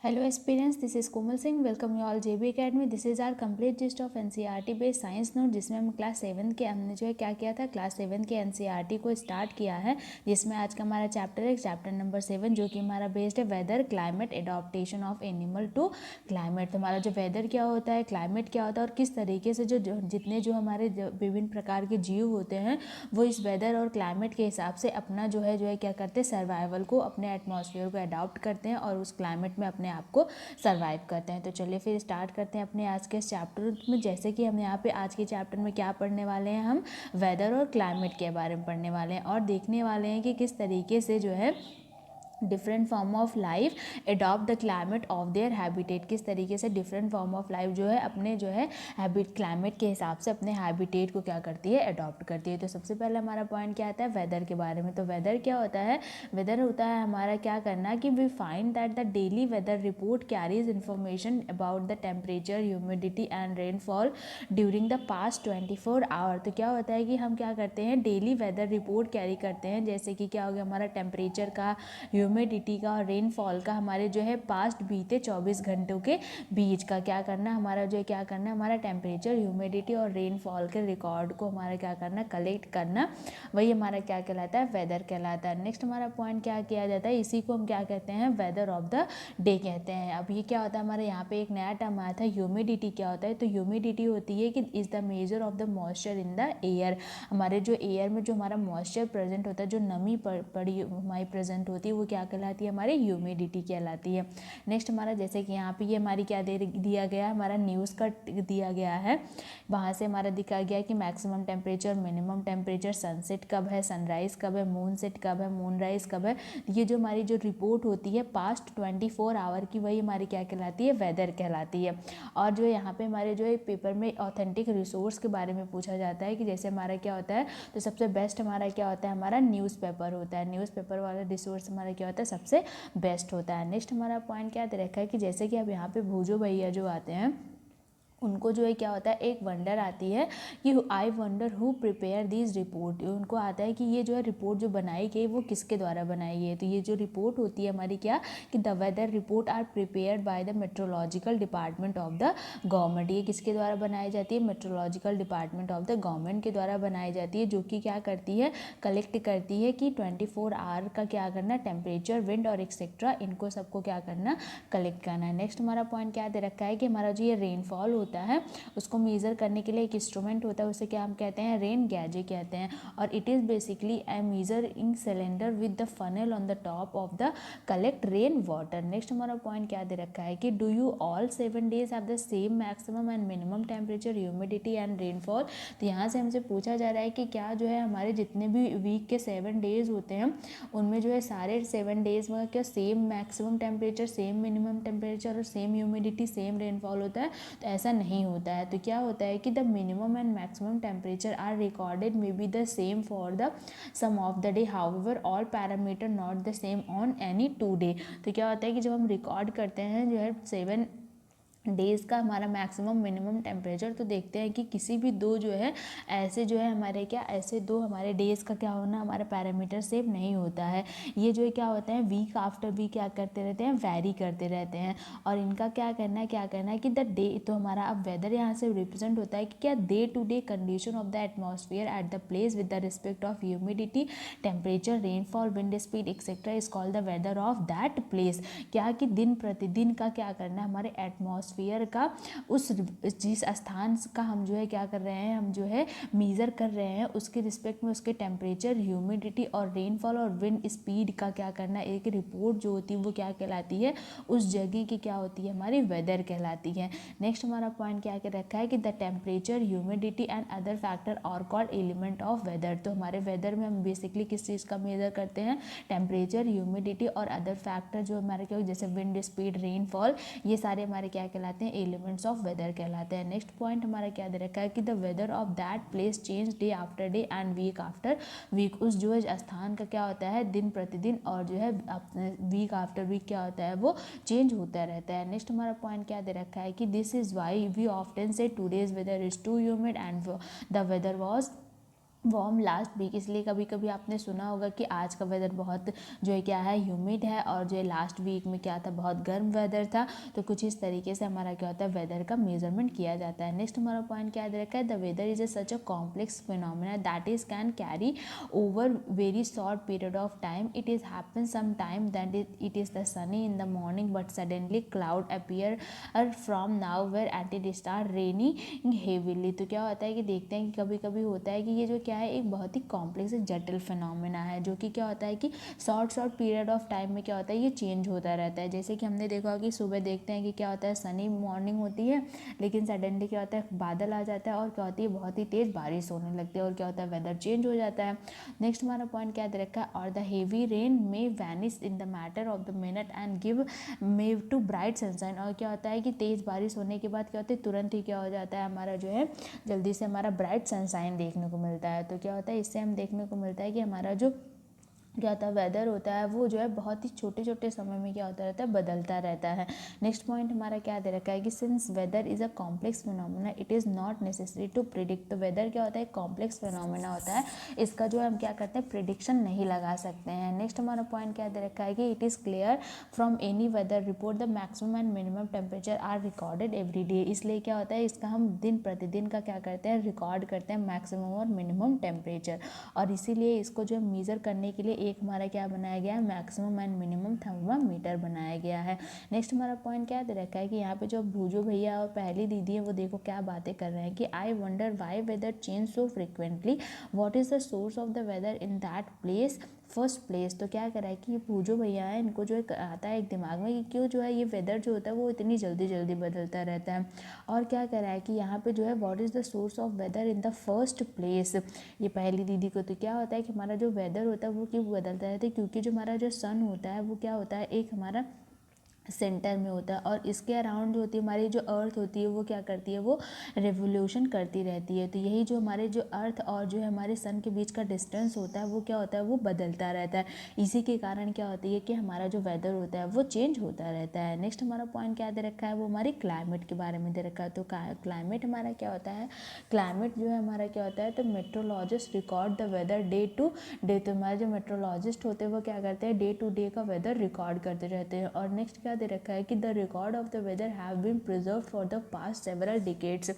Hello aspirants, this is Komal Singh. Welcome you all JB Academy. This is our complete gist of NCERT based science note, जिसमें हम class 7 के हमने जो है क्या किया था, क्लास 7 के NCERT को स्टार्ट किया है, जिसमें आज का हमारा चैप्टर है चैप्टर नंबर 7, जो कि हमारा बेस्ड है weather climate adaptation of animal to climate. तो हमारा जो वेदर क्या होता है, क्लाइमेट क्या होता है और किस तरीके से जितने जो हमारे विभिन्न प्रकार के जीव होते हैं वो इस वेदर और क्लाइमेट के हिसाब से अपना जो है क्या करते हैं, सर्वाइवल को, अपने एटमॉस्फेयर को अडॉप्ट करते हैं और उस क्लाइमेट में अपने आप को सर्वाइव करते हैं। तो चलिए फिर स्टार्ट करते हैं अपने आज के इस चैप्टर में। जैसे कि हम यहाँ पे आज के चैप्टर में क्या पढ़ने वाले हैं, हम वेदर और क्लाइमेट के बारे में पढ़ने वाले हैं और देखने वाले हैं कि किस तरीके से जो है different form of life adopt the climate of their habitat, किस तरीके से डिफरेंट फॉर्म ऑफ लाइफ जो है अपने जो है हैबिट क्लाइमेट के हिसाब से अपने हैबिटेट को क्या करती है, अडॉप्ट करती है। तो सबसे पहले हमारा पॉइंट क्या आता है, वेदर के बारे में। तो वेदर क्या होता है, वेदर होता है हमारा क्या करना कि we find that the daily weather report carries information about the temperature, humidity and rainfall during the past 24 hour. तो क्या होता है कि हम क्या करते हैं, डेली वेदर रिपोर्ट कैरी करते हैं, जैसे कि क्या हो गया हमारा टेम्परेचर का, ह्यूमिडिटी का और रेनफॉल का, हमारे जो है पास्ट बीते 24 घंटों के बीच का क्या करना, हमारा जो है क्या करना, हमारा टेम्परेचर, ह्यूमिडिटी और रेनफॉल के रिकॉर्ड को हमारा क्या करना, कलेक्ट करना, वही हमारा क्या कहलाता है, वेदर कहलाता है। नेक्स्ट हमारा पॉइंट क्या किया जाता है, इसी को हम क्या कहते हैं, वेदर ऑफ द डे कहते हैं। अब ये क्या होता है, हमारे यहाँ पे एक नया टर्म आया था, ह्यूमिडिटी क्या होता है। तो ह्यूमिडिटी होती है कि is the measure of the moisture in the air, हमारे जो एयर में जो हमारा मॉइस्चर प्रेजेंट होता है, जो नमी पड़ी हमारी प्रेजेंट होती है, वो क्या कहलाती है, हमारी ह्यूमिडिटी कहलाती है। नेक्स्ट हमारा जैसे कि यहाँ पे ये हमारी क्या दिया गया, हमारा न्यूज़ का दिया गया है, वहाँ से हमारा दिखा गया कि maximum temperature, minimum temperature, sunset कब है, सनराइज़ कब है, मून सेट कब है, मून राइज कब है। ये जो हमारी जो रिपोर्ट होती है पास्ट 24 आवर की, वही हमारी क्या कहलाती है, वेदर कहलाती है। और जो यहाँ पे हमारे जो पेपर में ऑथेंटिक रिसोर्स के बारे में पूछा जाता है कि जैसे हमारा क्या होता है, तो सबसे बेस्ट हमारा क्या होता है, हमारा न्यूज़पेपर होता है। न्यूज़पेपर वाला रिसोर्स हमारा क्या होता है, सबसे बेस्ट होता है। नेक्स्ट हमारा पॉइंट क्या दे रखा है कि जैसे कि अब यहाँ पे भूजो भैया जो आते हैं, उनको जो है क्या होता है, एक वंडर आती है कि I wonder who prepare this report. उनको आता है कि ये जो है रिपोर्ट जो बनाई गई वो किसके द्वारा बनाई गई है। तो ये जो रिपोर्ट होती है हमारी क्या, कि the weather report are prepared by the meteorological department of the government. ये किसके द्वारा बनाई जाती है, meteorological department of the government के द्वारा बनाई जाती है, जो कि क्या करती है, कलेक्ट करती है कि 24 आवर का क्या करना, टेम्परेचर, विंड और एक्सेट्रा, इनको सबको क्या करना, कलेक्ट करना है। नेक्स्ट हमारा पॉइंट क्या दे रखा है कि हमारा जो ये रेनफॉल होता है उसको मेज़र करने के लिए एक इंस्ट्रूमेंट होता है, उसे क्या हम कहते हैं, रेन गैजे कहते हैं। और it is basically A measuring cylinder with the funnel on the top of the collect rain water. Next हमारा पॉइंट क्या दे रखा है कि do you all 7 days have the same maximum and minimum temperature, humidity and rainfall. तो यहाँ से हमसे पूछा जा रहा है कि क्या जो है हमारे जितने भी वीक के 7 डेज होते हैं, उनमें जो है सारे 7 डेज में क्या same maximum temperature, same minimum temperature और सेम ह्यूमिडिटी, सेम रेनफॉल होता है। तो ऐसा नहीं होता है। तो क्या होता है कि the minimum and maximum temperature are recorded may be the same for the some of the day, however all parameter not the same on any 2 day. तो क्या होता है कि जब हम रिकॉर्ड करते हैं जो है 7 डेज़ का हमारा मैक्सिमम मिनिमम टेम्परेचर, तो देखते हैं कि किसी भी दो जो है ऐसे जो है हमारे क्या, ऐसे दो हमारे डेज़ का क्या होना, हमारा पैरामीटर सेम नहीं होता है। ये जो है क्या होता है, वीक आफ्टर वीक क्या करते रहते हैं, वैरी करते रहते हैं। और इनका क्या करना है कि द डे, तो हमारा अब वेदर यहाँ से रिप्रेजेंट होता है कि क्या day to day condition of the atmosphere at the place with the respect of humidity, temperature, rainfall, wind speed etcetera is called the weather of that place. क्या कि दिन प्रतिदिन का क्या करना है, हमारे एटमॉस्फेयर का उस जिस स्थान का हम जो है क्या कर रहे हैं, हम जो है मेज़र कर रहे हैं, उसके रिस्पेक्ट में उसके टेम्परेचर, ह्यूमिडिटी और रेनफॉल और विंड स्पीड का क्या करना है, एक रिपोर्ट जो होती है वो क्या कहलाती है, उस जगह की क्या होती है, हमारी वेदर कहलाती है। नेक्स्ट हमारा पॉइंट क्या कर रखा है कि the temperature, humidity and other factor are called element of weather. तो हमारे वेदर में हम बेसिकली किस चीज़ का मेजर करते हैं, टेम्परेचर, ह्यूमिडिटी और अदर फैक्टर जो हमारे क्या, जैसे विंड स्पीड, रेनफॉल, ये सारे हमारे क्या कहलाते हैं, एलिमेंट्स ऑफ वेदर कहलाते हैं। नेक्स्ट पॉइंट हमारा क्या दे रखा है कि the weather of that place change day after day and week after week. उस जो है स्थान का क्या होता है, दिन प्रतिदिन और जो है वीक आफ्टर वीक क्या होता है, वो चेंज होता रहता है। नेक्स्ट हमारा पॉइंट क्या दे रखा है कि this is why we often say today's weather is too humid and the weather was warm last week, इसलिए कभी कभी आपने सुना होगा कि आज का वेदर बहुत जो है क्या है ह्यूमिड है, और जो है लास्ट वीक में क्या था, बहुत गर्म वेदर था। तो कुछ इस तरीके से हमारा क्या होता है, वेदर का मेजरमेंट किया जाता है। नेक्स्ट हमारा पॉइंट क्या दे रखा है, the weather is a such a complex phenomena that is can carry over very short period of time. It is happen sometime that it is the sunny in the morning but suddenly cloud appear from nowhere and it start raining heavily। तो क्या होता है कि देखते हैं कि कभी कभी होता है कि ये जो क्या है, एक बहुत ही कॉम्प्लेक्स जटिल फिनोमेना है, जो कि क्या होता है कि शॉर्ट पीरियड ऑफ टाइम में क्या होता है, ये चेंज होता रहता है। जैसे कि हमने देखा कि सुबह देखते हैं कि क्या होता है, सनी मॉर्निंग होती है, लेकिन सडनली क्या होता है, बादल आ जाता है और क्या होती है, बहुत ही तेज़ बारिश होने लगती है और क्या होता है, वेदर चेंज हो जाता है। नेक्स्ट हमारा पॉइंट क्या दे रखा है, और the heavy rain may vanish in the matter of the minute and give may to bright sunshine. और क्या होता है कि तेज़ बारिश होने के बाद क्या होता है, तुरंत ही क्या हो जाता है, हमारा जो है जल्दी से हमारा ब्राइट सनशाइन देखने को मिलता है। तो क्या होता है, इससे हम देखने को मिलता है कि हमारा जो क्या होता है, वेदर होता है वो जो है बहुत ही छोटे छोटे समय में क्या होता रहता है, बदलता रहता है। नेक्स्ट पॉइंट हमारा क्या दे रखा है कि since weather is a complex phenomena it is not necessary to predict. तो वेदर क्या होता है, कॉम्प्लेक्स फिनोमेना होता है, इसका जो हम क्या करते हैं, प्रिडिक्शन नहीं लगा सकते हैं। नेक्स्ट हमारा पॉइंट क्या दे रखा है कि it is clear from any weather report the maximum and minimum temperature are recorded every day. इसलिए क्या होता है, इसका हम दिन प्रतिदिन का क्या करते हैं, रिकॉर्ड करते हैं मैक्सिमम और मिनिमम टेम्परेचर, और इसीलिए इसको जो मेज़र करने के लिए एक हमारा क्या बनाया गया है, मैक्सिमम एंड मिनिमम थर्मामीटर बनाया गया है। नेक्स्ट हमारा पॉइंट क्या दे रखा है कि यहाँ पे जो भूजो भैया और पहली दीदी है वो देखो क्या बातें कर रहे हैं कि I wonder why weather change so frequently, what is the source of the weather in that place first place. तो क्या करा है कि ये पूजो भैया है, इनको जो है आता है एक दिमाग में कि क्यों जो है ये वेदर जो होता है वो इतनी जल्दी जल्दी बदलता रहता है। और क्या करा है कि यहाँ पे जो है what is the source of weather in the first place, ये पहली दीदी को। तो क्या होता है कि हमारा जो वेदर होता है वो क्यों बदलता रहता है, क्योंकि जो हमारा जो सन होता है वो क्या होता है, एक हमारा सेंटर में होता है, और इसके अराउंड जो होती है हमारी जो अर्थ होती है वो क्या करती है, वो रेवोल्यूशन करती रहती है। तो यही जो हमारे जो अर्थ और जो है हमारे सन के बीच का डिस्टेंस होता है वो क्या होता है, वो बदलता रहता है। इसी के कारण क्या होती है कि हमारा जो वेदर होता है वो चेंज होता रहता है। नेक्स्ट हमारा पॉइंट क्या दे रखा है, वो हमारी क्लाइमेट के बारे में दे रखा है। तो क्लाइमेट हमारा क्या होता है, क्लाइमेट जो है हमारा क्या होता है, तो meteorologist record the weather day to day. तो हमारे जो मेट्रोलॉजिस्ट होते हैं वो क्या करते हैं, डे टू डे का वेदर रिकॉर्ड करते रहते हैं। और नेक्स्ट क्या दे रखा है कि the record of the weather have been preserve for the past several decades.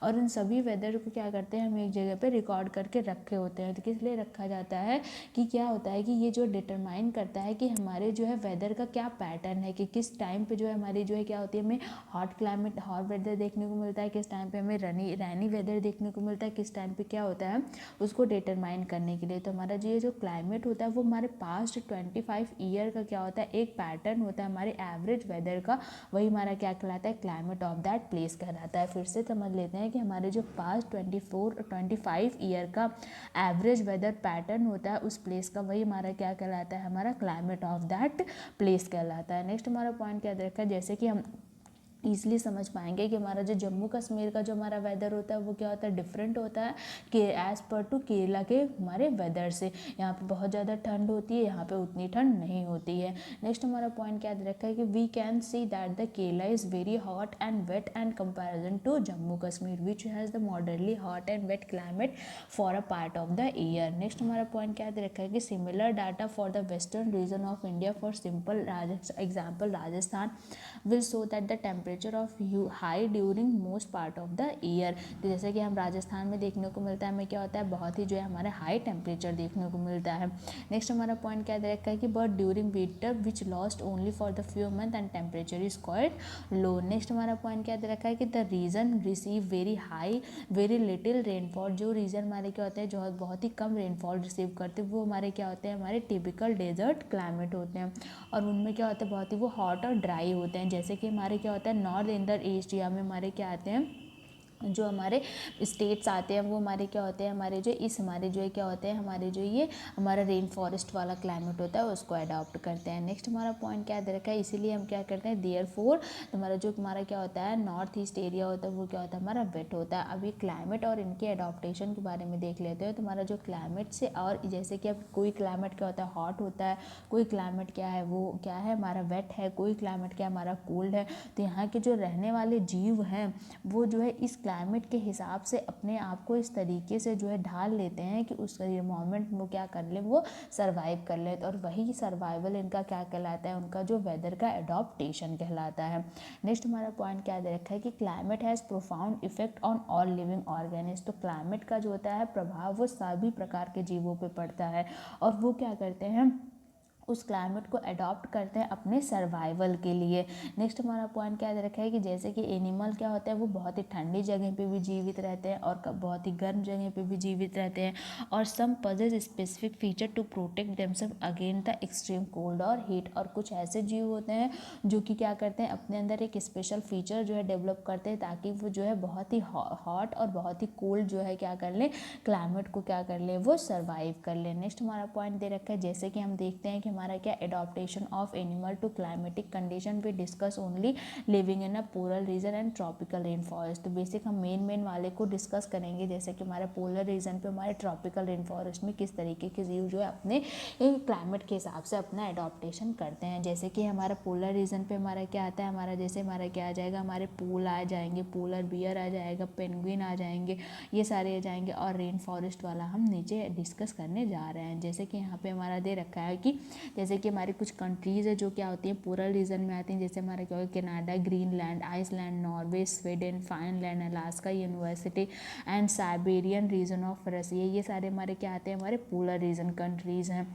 और उन सभी वेदर को क्या करते हैं, हम एक जगह पे रिकॉर्ड करके रखे होते हैं। तो किस लिए रखा जाता है कि क्या होता है कि ये जो डिटरमाइन करता है कि हमारे जो है वेदर का क्या पैटर्न है, कि किस टाइम पे जो है हमारी जो है क्या होती है, हमें हॉट क्लाइमेट हॉट वेदर देखने को मिलता है, किस टाइम पे हमें रैनी वेदर देखने को मिलता है, किस टाइम पे क्या होता है, उसको डिटरमाइन करने के लिए। तो हमारा जो ये जो क्लाइमेट होता है वो हमारे पास्ट 25 ईयर का क्या होता है, एक पैटर्न होता है हमारे एवरेज वेदर का, वही हमारा क्या कहलाता है, क्लाइमेट ऑफ दैट प्लेस कहलाता है। फिर से समझ लेते हैं कि हमारे जो पास्ट 25 ईयर का एवरेज वेदर पैटर्न होता है उस प्लेस का, वही हमारा क्या कहलाता है, हमारा क्लाइमेट ऑफ दैट प्लेस कहलाता है। नेक्स्ट हमारा पॉइंट क्या देखा है, जैसे कि हम ईजिली समझ पाएंगे कि हमारा जो जम्मू कश्मीर का जो हमारा वेदर होता है वो क्या होता है, डिफरेंट होता है कि एज़ पर टू केरला के हमारे वेदर से। यहाँ पे बहुत ज़्यादा ठंड होती है, यहाँ पे उतनी ठंड नहीं होती है। नेक्स्ट हमारा पॉइंट क्या रखा है कि we can see that the Kerala is very hot and wet and comparison to Jammu Kashmir which has the moderately hot and wet climate for a part of the year. Next हमारा पॉइंट क्या रखा है कि similar data for the western region of India for simple example Rajasthan will show that the temperature of high during most part of the year. तो जैसे कि हम राजस्थान में देखने को मिलता है, हमें क्या होता है, बहुत ही जो है हमारे हाई टेम्परेचर देखने को मिलता है। नेक्स्ट हमारा पॉइंट क्या दे रखा है कि but during winter which lost only for the few month and temperature is quite low. Next हमारा पॉइंट क्या दे रखा है कि the region receive very high very little rainfall. जो रीजन हमारे क्या होते हैं, जो बहुत ही कम रेनफॉल रिसीव करते हैं वो हमारे क्या होते हैं, हमारे टिपिकल डेजर्ट क्लाइमेट होते हैं, और उनमें क्या होता है, बहुत ही वो हॉट और ड्राई होते हैं। जैसे कि हमारे क्या होता है, नॉर्थ इंडियन एशिया में हमारे क्या आते हैं, जो हमारे स्टेट्स आते हैं वो हमारे क्या होते हैं, हमारे जो इस हमारे जो है क्या होते हैं, हमारे जो ये हमारा रेन फॉरेस्ट वाला क्लाइमेट होता है उसको अडॉप्ट करते हैं। नेक्स्ट हमारा पॉइंट क्या दे रखा है, इसीलिए हम क्या करते हैं, देयर फोर हमारा जो हमारा क्या होता है, नॉर्थ ईस्ट एरिया होता है वो क्या होता है, हमारा वेट होता है। अभी क्लाइमेट और इनके अडॉप्टेशन के बारे में देख लेते हैं। तो हमारा जो क्लाइमेट से, और जैसे कि अब कोई क्लाइमेट क्या होता है, हॉट होता है, कोई क्लाइमेट क्या है, वो क्या है हमारा वेट है, कोई क्लाइमेट क्या हमारा कोल्ड है। तो यहाँ के जो रहने वाले जीव हैं वो जो है इस क्लाइमेट के हिसाब से अपने आप को इस तरीके से जो है ढाल लेते हैं कि उस मोमेंट में क्या कर ले, वो सर्वाइव कर ले। और वही सर्वाइवल इनका क्या कहलाता है, उनका जो वेदर का एडॉप्टेशन कहलाता है। नेक्स्ट हमारा पॉइंट क्या दे रखा है कि climate has profound effect on all living organism. तो क्लाइमेट का जो होता है प्रभाव वो सभी प्रकार के जीवों पे पड़ता है और वो क्या करते हैं, उस क्लाइमेट को अडॉप्ट करते हैं अपने सर्वाइवल के लिए। नेक्स्ट हमारा पॉइंट क्या दे रखा है कि जैसे कि एनिमल क्या होता है वो बहुत ही ठंडी जगह पे भी जीवित रहते हैं और बहुत ही गर्म जगह पे भी जीवित रहते हैं। और some possess specific feature to protect themselves against the extreme cold और हीट। और कुछ ऐसे जीव होते हैं जो कि क्या करते हैं, अपने अंदर एक स्पेशल फीचर जो है डेवलप करते हैं ताकि वो जो है बहुत ही हॉट और बहुत ही कोल्ड जो है क्या कर ले, क्लाइमेट को क्या कर ले, वो सर्वाइव कर ले। नेक्स्ट हमारा पॉइंट दे रखा है जैसे कि हम देखते हैं कि हमारा क्या adaptation of animal to climatic condition we discuss only living in a polar region and tropical rain forest. तो बेसिक हम मेन वाले को डिस्कस करेंगे जैसे कि हमारे पोलर रीजन पे, हमारे ट्रॉपिकल रेन फॉरेस्ट में किस तरीके के जीव जो है अपने क्लाइमेट के हिसाब से अपना एडॉप्टेशन करते हैं। जैसे कि हमारा पोलर रीजन पे हमारा क्या आता है, हमारा जैसे हमारा क्या आ जाएगा, हमारे पूल आ जाएंगे, पोलर बियर आ जाएगा, पेंगुइन आ जाएंगे, ये सारे आ जाएंगे। और रेन फॉरेस्ट वाला हम नीचे डिस्कस करने जा रहे हैं। जैसे कि यहाँ पे हमारा दे रखा है कि जैसे कि हमारी कुछ कंट्रीज़ है जो क्या होती हैं पोलर रीजन में आती हैं, जैसे हमारा क्या होगा Canada, Greenland, Iceland, Norway, Sweden, Finland, Alaska university and Siberian region of Russia. ये सारे हमारे क्या आते हैं, हमारे पोलर रीजन कंट्रीज़ हैं।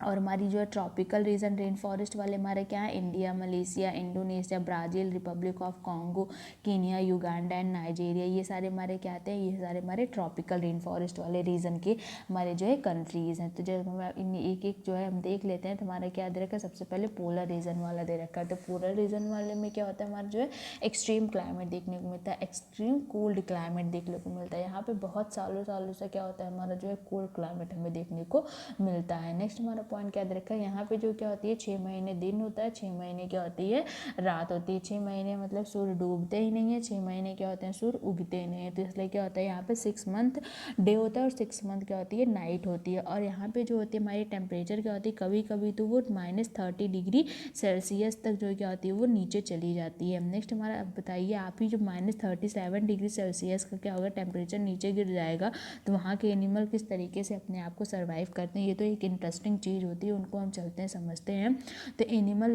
और हमारी जो है ट्रॉपिकल रीजन रेन फॉरेस्ट वाले हमारे क्या है, India, Malaysia, Indonesia, Brazil, Republic of Congo, Kenya, Uganda and Nigeria. ये सारे हमारे क्या आते हैं, ये सारे हमारे ट्रॉपिकल रेन फॉरेस्ट वाले रीजन के हमारे जो है कंट्रीज़ हैं। तो जब हम इन एक जो है हम देख लेते हैं तो हमारा क्या दे रखा है, सबसे पहले पोलर रीजन वाला दे रखा है। तो पोलर रीजन वाले में क्या होता है, हमारा जो है एक्सट्रीम क्लाइमेट देखने को मिलता है, एक्सट्रीम कोल्ड क्लाइमेट देखने को मिलता है। यहाँ पे बहुत सालों सालों से क्या होता है, हमारा जो है कोल्ड क्लाइमेट हमें देखने को मिलता है। नेक्स्ट हमारा पॉइंट क्या दे रखा है, यहाँ पे जो क्या होती है 6 महीने दिन होता है, 6 महीने क्या होती है रात होती है। 6 महीने मतलब सूर्य डूबते ही नहीं है, 6 महीने क्या होते हैं सूर्य उगते नहीं है। तो इसलिए क्या होता है यहाँ पे 6 मंथ डे होता है और 6 मंथ क्या होती है नाइट होती है। और यहाँ पे जो होती है हमारी टेम्परेचर क्या होती है, कभी कभी तो वो -30 डिग्री सेल्सियस तक जो क्या होती है वो नीचे चली जाती है। नेक्स्ट हमारा अब बताइए आप ही, जो -37 डिग्री सेल्सियस का क्या होगा टेम्परेचर नीचे गिर जाएगा तो वहाँ के एनिमल किस तरीके से अपने आप को सर्वाइव करते हैं, ये तो एक इंटरेस्टिंग चीज़ होती है, उनको हम चलते हैं समझते हैं। तो animal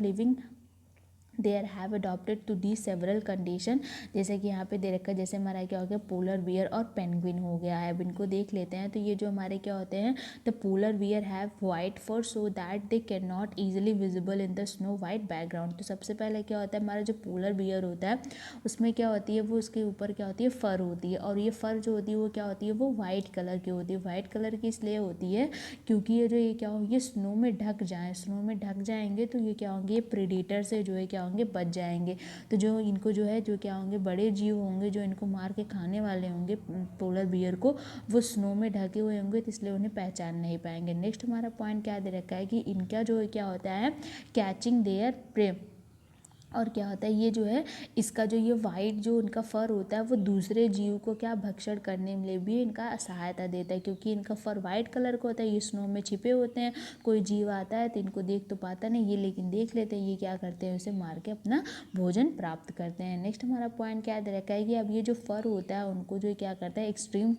living there have adopted to the several condition. जैसे कि यहाँ पे दे रखा है, जैसे हमारा क्या हो गया पोलर बियर और पेंगुइन हो गया है। अब इनको देख लेते हैं। तो ये जो हमारे क्या होते हैं, the polar bear have white fur so that they can not easily visible in the snow white background. तो सबसे पहले क्या होता है, हमारा जो पोलर बियर होता है उसमें क्या होती है, वो उसके ऊपर क्या होती है फर होती है। और ये फर जो होती है वो क्या होती है, वो वाइट कलर की होती है। वाइट कलर की इसलिए होती है क्योंकि ये जो ये क्या होंगे, ये स्नो में ढक जाए, स्नो में ढक जाएंगे तो ये क्या होंगे, प्रेडेटर से जो है क्या होंगे बच जाएंगे। तो जो इनको जो है जो क्या होंगे, बड़े जीव होंगे जो इनको मार के खाने वाले होंगे पोलर बियर को, वो स्नो में ढके हुए होंगे तो इसलिए उन्हें पहचान नहीं पाएंगे। नेक्स्ट हमारा पॉइंट क्या दे रखा है कि इनका जो है क्या होता है कैचिंग देयर प्रे। और क्या होता है, ये जो है इसका जो ये वाइट जो इनका फर होता है वो दूसरे जीव को क्या भक्षण करने में भी इनका सहायता देता है, क्योंकि इनका फर वाइट कलर का होता है, ये स्नो में छिपे होते हैं। कोई जीव आता है तो इनको देख तो पाता नहीं ये, लेकिन देख लेते हैं, ये क्या करते हैं उसे मार के अपना भोजन प्राप्त करते हैं। नेक्स्ट हमारा पॉइंट क्या दे रखा है कि अब ये जो फर होता है उनको जो क्या करता है एक्सट्रीम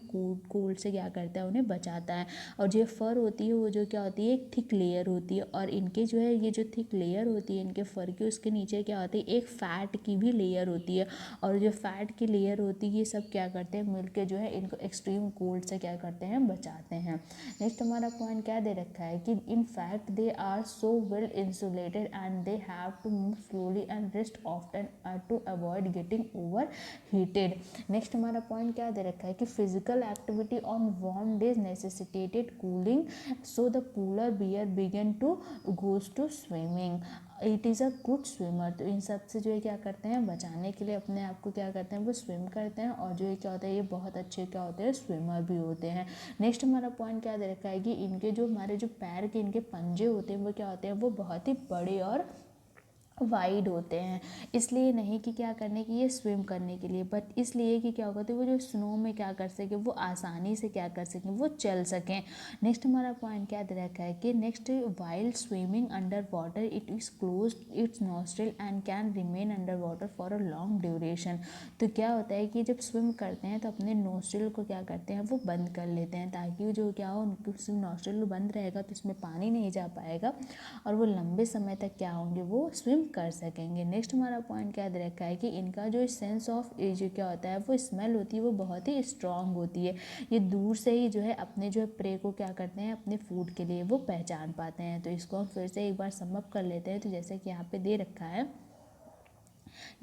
कोल्ड से क्या करता है उन्हें बचाता है। और जो फर होती है वो जो क्या होती है एक थिक लेयर होती है, और इनके जो है ये जो थिक लेयर होती है इनके फर की, उसके नीचे क्या होती है एक फैट की भी लेयर होती है। और जो फैट की लेयर होती है ये सब क्या करते हैं मिलके जो है इनको एक्सट्रीम कोल्ड से क्या करते हैं बचाते हैं। नेक्स्ट हमारा पॉइंट क्या दे रखा है कि in fact they are so well insulated and they have to move slowly and rest often to avoid getting over heated. Next हमारा पॉइंट क्या दे रखा है कि physical activity on warm days necessitated cooling, so the polar bear began to goes to swimming, it is a good swimmer. तो इन सब से जो है क्या करते हैं बचाने के लिए अपने आप को क्या करते हैं वो स्विम करते हैं, और जो है क्या होता है ये बहुत अच्छे क्या होते हैं स्विमर भी होते हैं। नेक्स्ट हमारा पॉइंट क्या दे रखा है कि इनके जो हमारे जो पैर के इनके पंजे होते हैं वो क्या होते हैं वो बहुत ही बड़े और वाइड होते हैं, इसलिए नहीं कि क्या करने की ये स्विम करने के लिए, बट इसलिए कि क्या होगा तो वो जो स्नो में क्या कर सके, वो आसानी से क्या कर सकें, वो चल सकें। नेक्स्ट हमारा पॉइंट क्या दे रखा है कि next, wild swimming under water it is close it's nostril and can remain under water for a long duration. तो क्या होता है कि जब स्विम करते हैं तो अपने नॉस्ट्रिल को क्या करते हैं, वो बंद कर लेते हैं, ताकि जो क्या हो, उनकी नॉस्ट्रिल बंद रहेगा तो इसमें पानी नहीं जा पाएगा और वो लंबे समय तक क्या होंगे, वो स्विम कर सकेंगे। नेक्स्ट हमारा पॉइंट क्या दे रखा है कि इनका जो सेंस ऑफ जो क्या होता है, वो स्मेल होती है, वो बहुत ही स्ट्रांग होती है। ये दूर से ही जो है अपने जो प्रे को क्या करते हैं, अपने फूड के लिए वो पहचान पाते हैं। तो इसको हम फिर से एक बार समअप कर लेते हैं। तो जैसे कि यहाँ पे दे रखा है,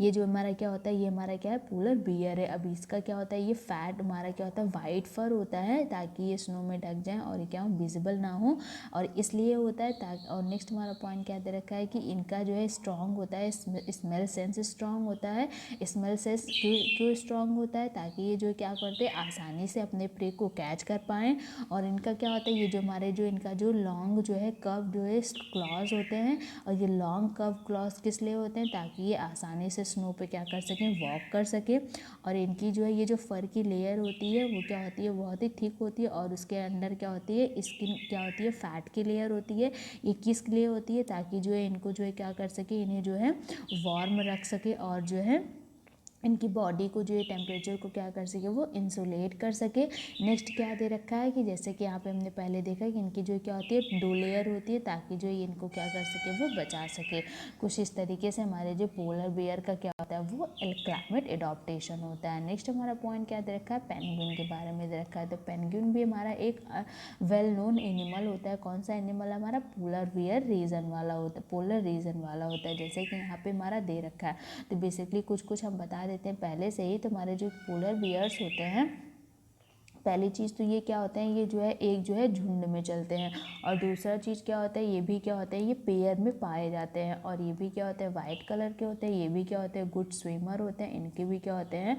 ये जो हमारा क्या होता है, ये हमारा क्या है, पोलर बियर है। अब इसका क्या होता है, ये फैट हमारा क्या होता है, वाइट फर होता है, ताकि ये स्नो में ढक जाए और ये क्या हो, विजिबल ना हो, और इसलिए होता है ताकि। और नेक्स्ट हमारा पॉइंट क्या दे रखा है कि इनका जो है स्ट्रांग होता है, स्मेल सेंस स्ट्रांग होता है। स्मेल सेंस क्यों स्ट्रांग होता है, ताकि ये जो क्या करते हैं, आसानी से अपने प्रे को कैच कर पाएँ। और इनका क्या होता है, ये जो हमारे जो इनका जो लॉन्ग जो है कर्व जो है क्लॉज होते हैं, और ये लॉन्ग कर्व क्लॉज किस लिए होते हैं, ताकि ये आसानी से स्नो पे क्या कर सकें, वॉक कर सकें। और इनकी जो है ये जो फर की लेयर होती है, वो क्या होती है, बहुत ही थिक होती है, और उसके अंदर क्या होती है, स्किन क्या होती है, फैट की लेयर होती है। ये किस लिए होती है, ताकि जो है इनको जो है क्या कर सके, इन्हें जो है वार्म रख सके, और जो है इनकी बॉडी को जो है टेम्परेचर को क्या कर सके, वो इंसुलेट कर सके। नेक्स्ट क्या दे रखा है कि जैसे कि यहाँ पे हमने पहले देखा कि इनकी जो क्या होती है, 2 लेयर होती है, ताकि जो है इनको क्या कर सके, वो बचा सके। कुछ इस तरीके से हमारे जो पोलर बियर का क्या होता है, वो क्लाइमेट एडॉप्टेशन होता है। नेक्स्ट हमारा पॉइंट क्या दे रखा है, पेंगुइन के बारे में दे रखा है। तो पेंगुइन भी हमारा एक वेल नोन एनिमल होता है। कौन सा एनिमल हमारा, पोलर बियर रीजन वाला होता है, पोलर रीजन वाला होता है, जैसे कि यहाँ पे हमारा दे रखा है। तो बेसिकली कुछ हम बता देते हैं पहले से ही। तो हमारे जो पोलर बियर्स होते हैं, पहली चीज़ तो ये क्या होता है, ये जो है एक जो है झुंड में चलते हैं, और दूसरा चीज़ क्या होता है, ये भी क्या होता है, ये पेयर में पाए जाते हैं, और ये भी क्या होता है, वाइट कलर के होते हैं। ये भी क्या होते हैं, गुड स्विमर होते हैं। इनके भी क्या होते हैं,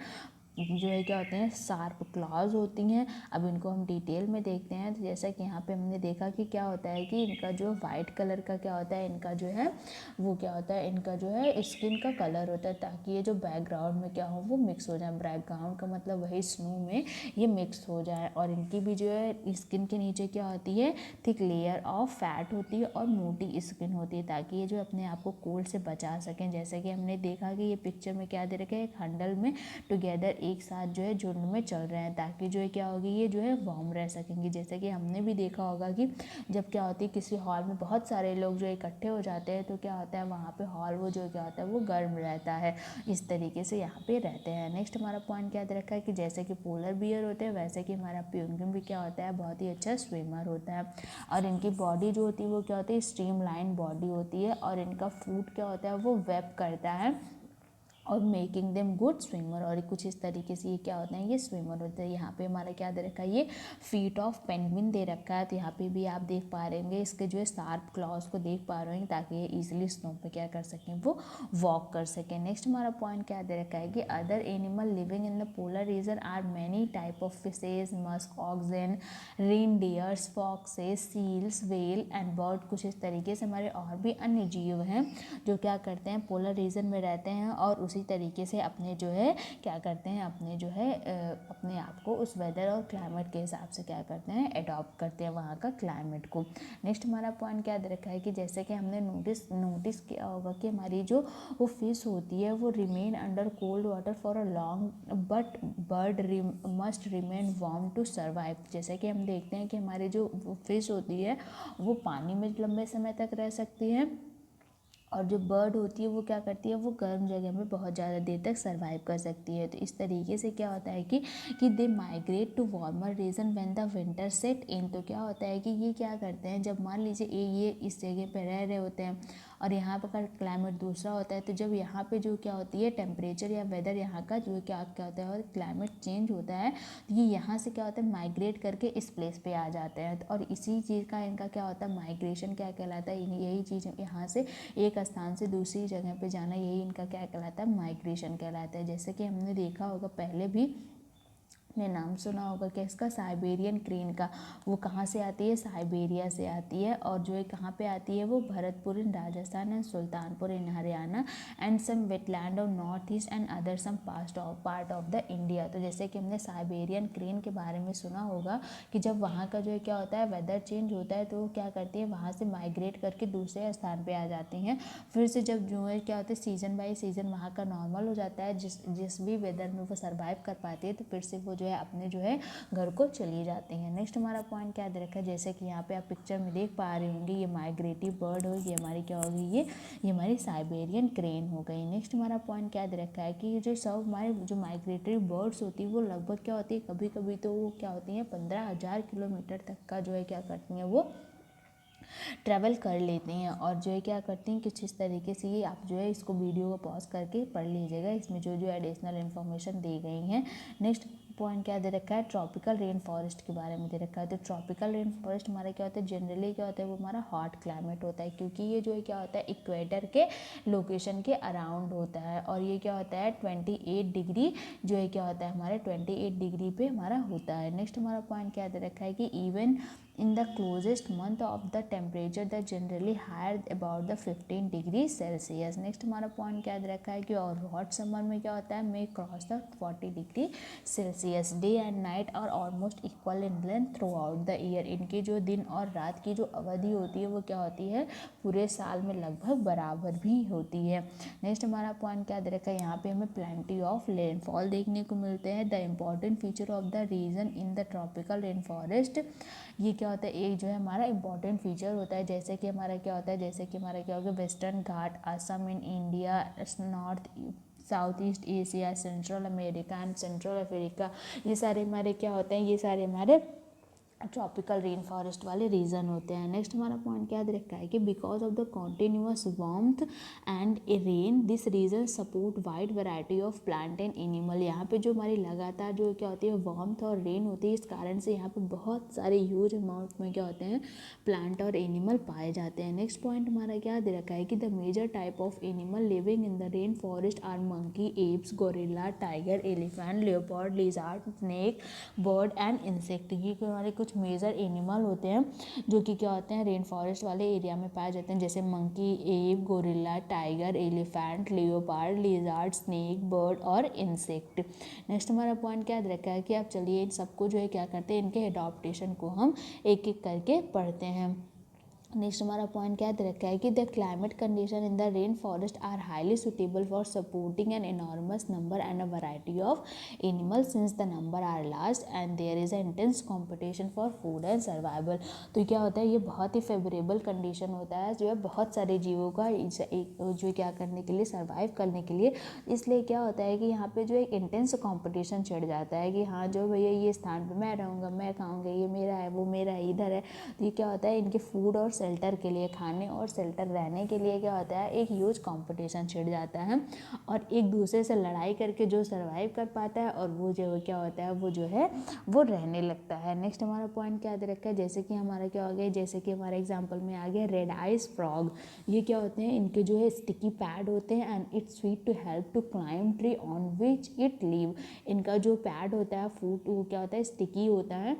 जो है क्या होते हैं, शार्प क्लॉज होती हैं। अब इनको हम डिटेल में देखते हैं। तो जैसा कि यहाँ पे हमने देखा कि क्या होता है कि इनका जो वाइट कलर का क्या होता है, इनका जो है वो क्या होता है, इनका जो है स्किन का कलर होता है, ताकि ये जो बैकग्राउंड में क्या हो, वो मिक्स हो जाए। बैकग्राउंड का मतलब वही स्नो में ये मिक्स हो जाए। और इनकी भी जो है स्किन के नीचे क्या होती है, थिक लेयर ऑफ फैट होती है, और मोटी स्किन होती है, ताकि ये जो अपने आप को कोल्ड से बचा सकें। जैसे कि हमने देखा कि ये पिक्चर में क्या दे रखा है, एक हंडल में टुगेदर एक साथ जो है झुंड में चल रहे हैं, ताकि जो है क्या होगी, ये जो है वार्म रह सकेंगे। जैसे कि हमने भी देखा होगा कि जब क्या होती है, किसी हॉल में बहुत सारे लोग जो इकट्ठे हो जाते हैं, तो क्या होता है, वहाँ पे हॉल वो जो क्या होता है, वो गर्म रहता है। इस तरीके से यहाँ पे रहते हैं। नेक्स्ट हमारा पॉइंट क्या दे रखा है कि जैसे कि पोलर बियर होते हैं, वैसे कि हमारा पेंगुइन भी क्या होता है, बहुत ही अच्छा स्विमर होता है। और इनकी बॉडी जो होती है, वो क्या होती है, स्ट्रीमलाइन बॉडी होती है, और इनका फूड क्या होता है, वो वेब करता है, और मेकिंग देम गुड स्विमर। और कुछ इस तरीके से ये क्या होता है, ये स्विमर होते हैं। यहाँ पे हमारा क्या दे रखा है, ये फीट ऑफ पेंगुइन दे रखा है। तो यहाँ पे भी आप देख पा रहे होंगे, इसके जो है शार्प क्लॉज को देख पा रहे होंगे, ताकि ये इजीली स्नो पे क्या कर सकें, वो वॉक कर सकें। नेक्स्ट हमारा पॉइंट क्या दे रखा है कि other animal living in the polar region are many type of fishes, musk, oxen, reindeers, foxes, seals, whale and bird. कुछ इस तरीके से हमारे और भी अन्य जीव हैं जो क्या करते हैं, पोलर रीजन में रहते हैं, और उसी तरीके से अपने जो है क्या करते हैं, अपने जो है अपने आप को उस वेदर और क्लाइमेट के हिसाब से क्या करते हैं, अडॉप्ट करते हैं वहाँ का क्लाइमेट को। नेक्स्ट हमारा पॉइंट क्या दे रखा है कि जैसे कि हमने नोटिस किया होगा कि हमारी जो वो फिश होती है, वो remain under cold water for a long, but bird must remain warm to survive. जैसे कि हम देखते हैं कि हमारी जो फिश होती है, वो पानी में लंबे समय तक रह सकती है, और जो बर्ड होती है, वो क्या करती है, वो गर्म जगह में बहुत ज़्यादा देर तक सर्वाइव कर सकती है। तो इस तरीके से क्या होता है कि they migrate to warmer region when the winter set in. तो क्या होता है कि ये क्या करते हैं, जब मान लीजिए ये इस जगह पे रह रहे होते हैं, और यहाँ पर का क्लाइमेट दूसरा होता है, तो जब यहाँ पे जो क्या होती है, टेम्परेचर या वेदर यहाँ का जो क्या होता है, और क्लाइमेट चेंज होता है, तो ये यहाँ से क्या होता है, माइग्रेट करके इस प्लेस पे आ जाते हैं। और इसी चीज़ का इनका क्या होता है, माइग्रेशन क्या कहलाता है, यही चीज़ यहाँ से एक स्थान से दूसरी जगह पे जाना, यही इनका क्या कहलाता है, माइग्रेशन कहलाता है। जैसे कि हमने देखा होगा पहले भी ने नाम सुना होगा कि इसका साइबेरियन क्रेन का। वो कहाँ से आती है? साइबेरिया से आती है। और जो है कहाँ पे आती है वो? Bharatpur in Rajasthan and Sultanpur in Haryana and some wetland of north east and other some part of the India. तो जैसे कि हमने साइबेरियन क्रेन के बारे में सुना होगा कि जब वहाँ का जो है क्या होता है, वेदर चेंज होता है, तो वो क्या करती है, वहाँ से माइग्रेट करके दूसरे स्थान पर आ जाती हैं। फिर से जब जो है क्या होता है, सीजन बाई सीजन वहाँ का नॉर्मल हो जाता है, जिस भी वेदर में वो सर्वाइव कर पाती है, तो फिर से वो जो है अपने जो है घर को चली जाती हैं। नेक्स्ट हमारा पॉइंट क्या दे रखा है, जैसे कि यहाँ पे आप पिक्चर में देख पा रहे होंगे, ये माइग्रेटिव बर्ड होगी, हमारी क्या होगी, ये हमारी साइबेरियन क्रेन हो गई। नेक्स्ट हमारा पॉइंट क्या दे रखा है कि जो सब हमारे जो माइग्रेटरी बर्ड्स होती है वो लगभग क्या होती है, कभी कभी तो वो क्या होती हैं 15,000 किलोमीटर तक का जो है क्या करती हैं, वो ट्रैवल कर लेती हैं। और जो है क्या करती हैं, कुछ इस तरीके से ये आप जो है इसको वीडियो को पॉज करके पढ़ लीजिएगा, इसमें जो जो एडिशनल इन्फॉर्मेशन दी गई हैं। नेक्स्ट पॉइंट क्या दे रखा है, ट्रॉपिकल रेन फॉरेस्ट के बारे में दे रखा है। तो ट्रॉपिकल रेन फॉरेस्ट हमारा क्या होता है, जनरली क्या होता है, वो हमारा हॉट क्लाइमेट होता है, क्योंकि ये जो है क्या होता है इक्वेटर के लोकेशन के अराउंड होता है। और ये क्या होता है 28 डिग्री जो है क्या होता है, हमारे 28 डिग्री पे हमारा होता है। नेक्स्ट हमारा पॉइंट क्या दे रखा है कि even in the closest month of the temperature that generally higher about the 15 degree Celsius. Next हमारा पॉइंट क्या दे रखा है कि और हॉट समर में क्या होता है, may cross the 40 degree Celsius. Day and night और almost equal in length throughout the year. इनकी जो दिन और रात की जो अवधि होती है वो क्या होती है, पूरे साल में लगभग बराबर भी होती है। नेक्स्ट हमारा पॉइंट क्या दे रखा है, यहाँ पे हमें प्लेंटी ऑफ रेनफॉल देखने को मिलते हैं। The important feature of the region in the tropical rain forest, ये क्या होता है, एक जो है हमारा इंपॉर्टेंट फीचर होता है। जैसे कि हमारा क्या होता है, जैसे कि हमारा क्या होगा, western Ghat, Assam in India, north south east Asia, central America and central Africa, ये सारे हमारे क्या होते हैं, ये सारे हमारे ट्रॉपिकल रेन फॉरेस्ट वाले रीजन होते हैं। नेक्स्ट हमारा पॉइंट क्या दे रखा है कि because of the continuous warmth and rain this region support wide variety of plant and animal. यहाँ पे जो हमारी लगातार जो क्या होती है वार्मथ और रेन होती है, इस कारण से यहाँ पे बहुत सारे ह्यूज अमाउंट में क्या होते हैं, प्लांट और एनिमल पाए जाते हैं। नेक्स्ट पॉइंट हमारा क्या दे रखा है कि the major type of animal living in the rain forest are monkey, apes, gorilla, tiger, elephant, leopard, lizard, snake, bird and insect. ये हमारे कुछ मेजर एनिमल होते हैं जो कि क्या होते हैं रेन फॉरेस्ट वाले एरिया में पाए जाते हैं, जैसे monkey, app, gorilla, tiger, elephant, leopard, lizard, snake, bird और इंसेक्ट। नेक्स्ट हमारा पॉइंट क्या रखा है कि आप चलिए इन सबको जो है क्या करते हैं, इनके एडॉप्टेशन को हम एक एक करके पढ़ते हैं। नेक्स्ट हमारा पॉइंट क्या दे रखा है कि the climate condition in the rain forest are highly suitable for supporting an enormous number and a variety of animal since the number are large and there is a intense competition for food and survival. तो क्या होता है, ये बहुत ही favourable condition होता है जो है बहुत सारे जीवों का जो क्या करने के लिए, सर्वाइव करने के लिए। इसलिए क्या होता है कि यहाँ पे जो एक इंटेंस कॉम्पिटिशन छिड़ जाता है कि हाँ जो भैया ये स्थान पे मैं रहूँगा, मैं खाऊँगा, ये मेरा है, वो मेरा है, इधर है। तो ये क्या होता है, इनके फूड और शेल्टर के लिए, खाने और शेल्टर रहने के लिए क्या होता है, एक ह्यूज कंपटीशन छिड़ जाता है और एक दूसरे से लड़ाई करके जो सर्वाइव कर पाता है और वो जो क्या होता है वो जो है वो रहने लगता है। नेक्स्ट हमारा पॉइंट क्या दे रखा है, जैसे कि हमारा क्या हो गया, जैसे कि हमारे एग्जांपल में आ गया रेड आइज फ्रॉग। ये क्या होते हैं, इनके जो है स्टिकी पैड होते हैं and it's sweet to help to climb tree on which it live. इनका जो पैड होता है फूड, वो क्या होता है स्टिकी होता है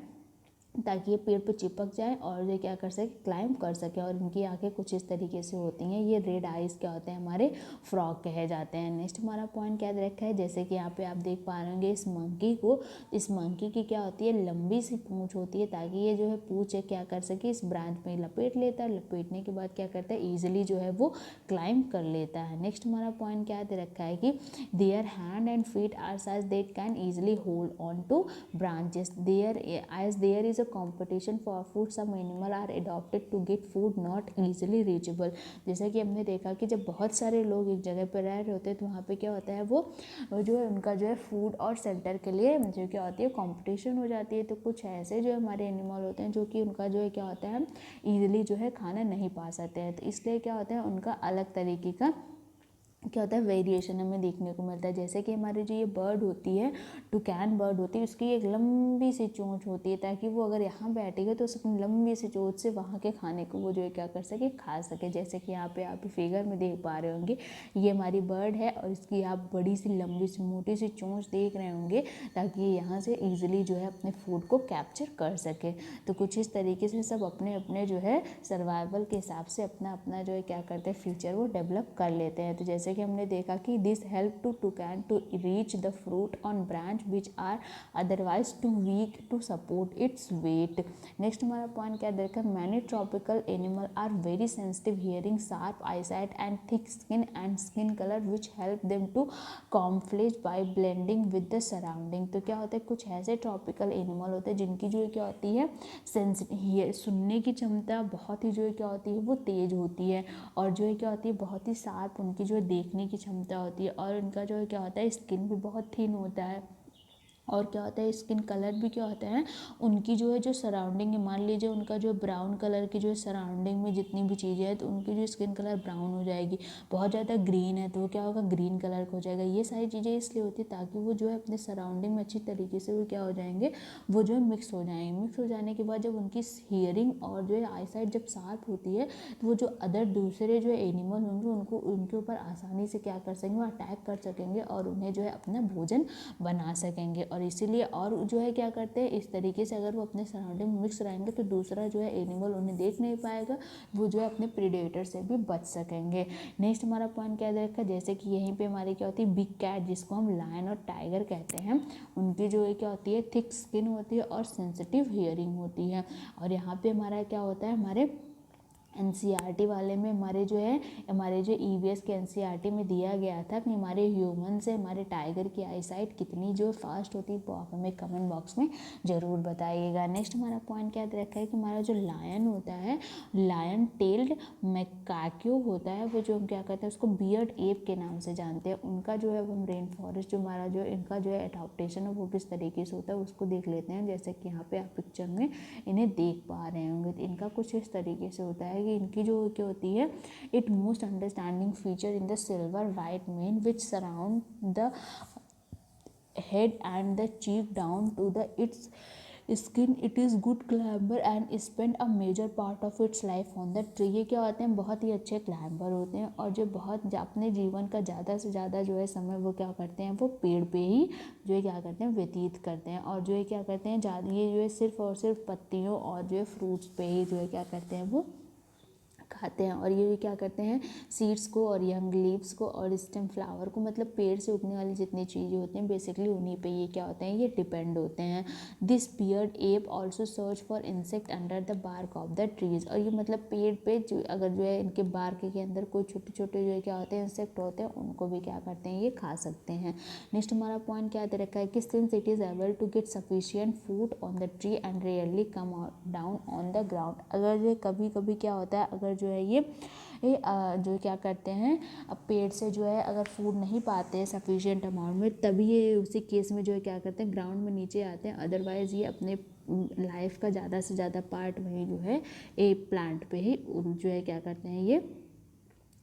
ताकि ये पेड़ पे चिपक जाए और ये क्या कर सके, क्लाइंब कर सके। और इनकी आंखें कुछ इस तरीके से होती हैं। ये रेड आइज क्या होते हैं, हमारे फ्रॉग कहे जाते हैं। नेक्स्ट हमारा पॉइंट क्या रखा है, जैसे कि यहाँ पे आप देख पा रहे होंगे इस मंकी को, इस मंकी की क्या होती है, लंबी सी पूंछ होती है ताकि ये जो है पूंछ क्या कर सके, इस ब्रांच में लपेट लेता है। लपेटने के बाद क्या करता है, ईजिली जो है वो क्लाइंब कर लेता है। नेक्स्ट हमारा पॉइंट क्या दे रखा है कि their hand and feet are such that can easily hold on to branches. There is a competition for food, some animal are adopted to get food not easily reachable। जैसे कि हमने देखा कि जब बहुत सारे लोग एक जगह पर रह रहे होते हैं तो वहाँ पे क्या होता है, वो जो है उनका जो है फूड और शेल्टर के लिए जो क्या होती है कंपटीशन हो जाती है। तो कुछ ऐसे जो हमारे एनिमल होते हैं जो कि उनका जो है क्या होता है ईजिली जो है खाना नहीं पा सकते हैं, तो इसलिए क्या होता है उनका अलग तरीके का क्या होता है वेरिएशन हमें देखने को मिलता है। जैसे कि हमारी जो ये बर्ड होती है, टुकैन बर्ड होती है, उसकी एक लंबी सी चोंच होती है ताकि वो अगर यहाँ बैठेगा तो उस अपनी लंबी सी चोंच से वहाँ के खाने को वो जो है क्या कर सके, खा सके। जैसे कि यहाँ पे आप फिगर में देख पा रहे होंगे, ये हमारी बर्ड है और इसकी आप बड़ी सी लंबी सी मोटी सी चोंच देख रहे होंगे ताकि ये यहाँ से ईजिली जो है अपने फूड को कैप्चर कर सके। तो कुछ इस तरीके से सब अपने अपने जो है सर्वाइवल के हिसाब से अपना अपना जो है क्या करते हैं, फ्यूचर वो डेवलप कर लेते हैं। तो जैसे कि हमने देखा कि this help to toucan to reach the fruit on branch which are otherwise too weak to support its weight. Next हमारा पॉइंट क्या देखा, many tropical animal are very sensitive hearing, sharp eyesight and thick skin and skin colour which help them to camouflage by blending with the surrounding. तो क्या होता है, कुछ ऐसे tropical animal होते हैं जिनकी जो है क्या होती है, सुनने की क्षमता बहुत ही जो है क्या होती है, वो तेज होती है, और जो है क्या होती है, बहुत ही शार्प उनकी जो है देखने की क्षमता होती है, और उनका जो है क्या होता है, स्किन भी बहुत थिन होता है। और क्या होता है, स्किन कलर भी क्या होता है, उनकी जो है जो सराउंडिंग है, मान लीजिए उनका जो ब्राउन कलर की जो है सराउंडिंग में जितनी भी चीज़ें हैं तो उनकी जो स्किन कलर ब्राउन हो जाएगी। बहुत ज़्यादा ग्रीन है तो वो क्या होगा, ग्रीन कलर का हो जाएगा। ये सारी चीज़ें इसलिए होती है ताकि वो जो है अपने सराउंडिंग में अच्छी तरीके से वो क्या हो जाएंगे, वो जो है मिक्स हो जाएंगे। मिक्स हो जाने के बाद जब उनकी हियरिंग और जो है आई साइट जब शार्प होती है तो वो जो अदर दूसरे जो एनिमल होंगे उनको उनके ऊपर आसानी से क्या कर सकेंगे, वो अटैक कर सकेंगे और उन्हें जो है अपना भोजन बना सकेंगे। और इसीलिए और जो है क्या करते हैं, इस तरीके से अगर वो अपने सराउंडिंग में मिक्स रहेंगे तो दूसरा जो है एनिमल उन्हें देख नहीं पाएगा, वो जो है अपने प्रीडेटर से भी बच सकेंगे। नेक्स्ट हमारा पॉइंट क्या देखा, जैसे कि यहीं पे हमारी क्या होती है, बिग कैट जिसको हम लायन और टाइगर कहते हैं, उनकी जो है क्या होती है, थिक स्किन होती है और सेंसिटिव हियरिंग होती है। और यहाँ पे हमारा क्या होता है, हमारे एनसीईआरटी वाले में हमारे जो है, हमारे जो ईवीएस के एनसीईआरटी में दिया गया था कि हमारे ह्यूमन से हमारे टाइगर की आईसाइट कितनी जो फास्ट होती है, वो आप हमें कमेंट बॉक्स में ज़रूर बताइएगा। नेक्स्ट हमारा पॉइंट क्या रखा है कि हमारा जो लायन होता है, लायन टेल्ड मैकाक्यू होता है, वो जो हम क्या कहते हैं उसको बियर्ड एप के नाम से जानते हैं। उनका जो है वो हम रेन फॉरेस्ट जो हमारा जो इनका जो है एडाप्टेशन है वो किस तरीके से होता है उसको देख लेते हैं। जैसे कि यहाँ पे आप पिक्चर में इन्हें देख पा रहे होंगे, तो इनका कुछ इस तरीके से होता है कि इनकी जो क्या होती है, it most understanding feature in the silver white mane which surround the head and the cheek down to the its skin, it is good climber and spend a major part of its life on the tree. ये क्या होते हैं, बहुत ही अच्छे climber होते हैं और जो बहुत अपने जीवन का ज़्यादा से ज़्यादा जो है समय वो क्या करते हैं, वो पेड़ पे ही जो है क्या करते हैं, व्यतीत करते हैं। और जो है क्या करते हैं, ज़्यादा ये जो है सिर्फ और सिर्फ पत्तियों और जो है फ्रूट्स पे ही जो है क्या करते हैं, वो खाते हैं। और ये क्या करते हैं, सीड्स को और यंग लीव्स को और स्टेम फ्लावर को, मतलब पेड़ से उगने वाली जितनी चीज़ें होती हैं बेसिकली उन्हीं पे ये क्या होते हैं, ये डिपेंड होते हैं। This beard ape also search for insect under the bark of the trees. और ये मतलब पेड़ पे जो अगर जो है इनके बार्क के अंदर कोई छोटे छोटे जो है क्या होते हैं, इंसेक्ट होते हैं, उनको भी क्या करते हैं, ये खा सकते हैं। नेक्स्ट हमारा पॉइंट क्या दे रखा है कि since it is able to get sufficient food on the tree and rarely come down on the ground. अगर ये कभी कभी क्या होता है, अगर जो है ये जो क्या करते हैं, अब पेड़ से जो है अगर फूड नहीं पाते हैं सफिशिएंट अमाउंट में, तभी ये उसी केस में जो है क्या करते हैं, ग्राउंड में नीचे आते हैं। अदरवाइज़ ये अपने लाइफ का ज़्यादा से ज़्यादा पार्ट वही जो है एक प्लांट पे ही जो है क्या करते हैं, ये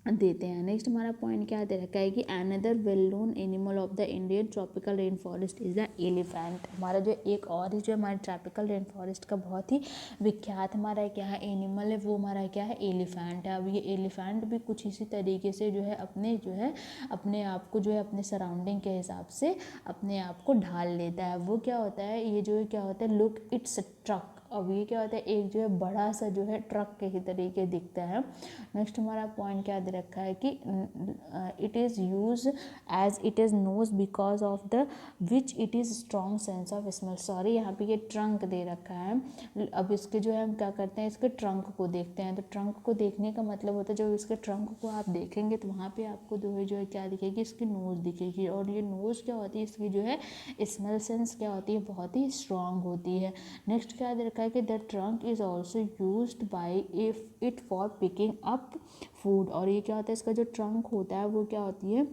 देते हैं। नेक्स्ट हमारा पॉइंट क्या दे रखा है कि another well known animal of the Indian tropical rain forest is the elephant. हमारा जो एक और ही जो हमारे ट्रॉपिकल रेन फॉरेस्ट का बहुत ही विख्यात हमारा क्या है एनिमल है, वो हमारा क्या है, एलिफेंट है। अब ये एलिफेंट भी कुछ इसी तरीके से जो है अपने आप को जो है अपने सराउंडिंग के हिसाब से अपने आप को ढाल लेता है। वो क्या होता है, ये जो है क्या होता है, लुक इट्स ट्रक। अब ये क्या होता है, एक जो है बड़ा सा जो है ट्रक के ही तरीके दिखता है। नेक्स्ट हमारा पॉइंट क्या दे रखा है कि it is use as it is nose because of the which it is strong sense of smell. Sorry, यहाँ पे ये ट्रंक दे रखा है। अब इसके जो है हम क्या करते हैं, इसके ट्रंक को देखते हैं। तो ट्रंक को देखने का मतलब होता है जब इसके ट्रंक को आप देखेंगे तो वहाँ पे आपको जो है क्या दिखेगी, इसकी नोज़ दिखेगी। और ये नोज़ क्या होती है, इसकी जो है स्मेल सेंस क्या होती है, बहुत ही स्ट्रॉन्ग होती है। नेक्स्ट क्या दे रखा है कि the trunk is also used by if it for picking up food. और ये क्या होता है, इसका जो ट्रंक होता है वो क्या होती है,